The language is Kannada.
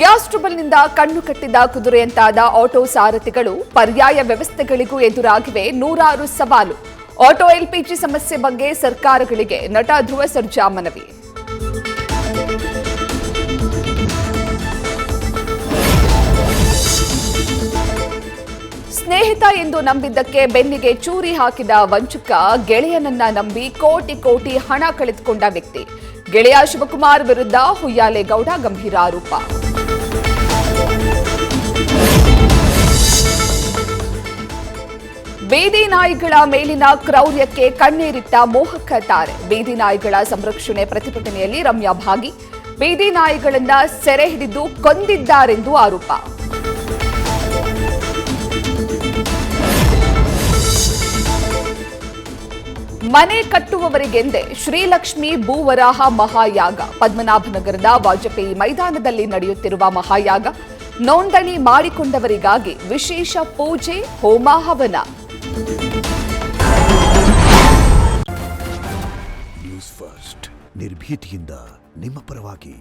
ಗ್ಯಾಸ್ ಟ್ರಬಲ್ನಿಂದ ಕಣ್ಣು ಕಟ್ಟಿದ ಕುದುರೆಯಂತಾದ ಆಟೋ ಸಾರಥಿಗಳು ಪರ್ಯಾಯ ವ್ಯವಸ್ಥೆಗಳಿಗೂ ಎದುರಾಗಿವೆ ನೂರಾರು ಸವಾಲು. ಆಟೋ ಎಲ್ಪಿಜಿ ಸಮಸ್ಯೆ ಬಗ್ಗೆ ಸರ್ಕಾರಗಳಿಗೆ ನಟ ಧ್ರುವ ಸರ್ಜಾ ಮನವಿ. ಸ್ನೇಹಿತ ಎಂದು ನಂಬಿದ್ದಕ್ಕೆ ಬೆನ್ನಿಗೆ ಚೂರಿ ಹಾಕಿದ ವಂಚಕ, ಗೆಳೆಯನನ್ನ ನಂಬಿ ಕೋಟಿ ಕೋಟಿ ಹಣ ಕಳೆದುಕೊಂಡ ವ್ಯಕ್ತಿ. ಗೆಳೆಯ ಶಿವಕುಮಾರ್ ವಿರುದ್ಧ ಹುಯ್ಯಾಲೆಗೌಡ ಗಂಭೀರ ಆರೋಪ. ಬೀದಿ ನಾಯಿಗಳ ಮೇಲಿನ ಕ್ರೌರ್ಯಕ್ಕೆ ಕಣ್ಣೀರಿಟ್ಟ ಮೋಹಕ ತಾರೆ. ಬೀದಿ ನಾಯಿಗಳ ಸಂರಕ್ಷಣೆ ಪ್ರತಿಭಟನೆಯಲ್ಲಿ ರಮ್ಯಾ ಭಾಗಿ. ಬೀದಿ ನಾಯಿಗಳನ್ನ ಸೆರೆ ಹಿಡಿದು ಕೊಂದಿದ್ದಾರೆಂದು ಆರೋಪ. ಮನೆ ಕಟ್ಟುವವರಿಗೆಂದೇ ಶ್ರೀಲಕ್ಷ್ಮಿ ಭೂವರಾಹ ಮಹಾಯಾಗ. ಪದ್ಮನಾಭನಗರದ ವಾಜಪೇಯಿ ಮೈದಾನದಲ್ಲಿ ನಡೆಯುತ್ತಿರುವ ಮಹಾಯಾಗ ನೋಂದಣಿ ಮಾಡಿಕೊಂಡವರಿಗಾಗಿ ವಿಶೇಷ ಪೂಜೆ, ಹೋಮ, ಹವನ. ನ್ಯೂಸ್ ಫಸ್ಟ್ ನಿರ್ಭೀತಿಯಿಂದ ನಿಮ್ಮ ಪರವಾಗಿ.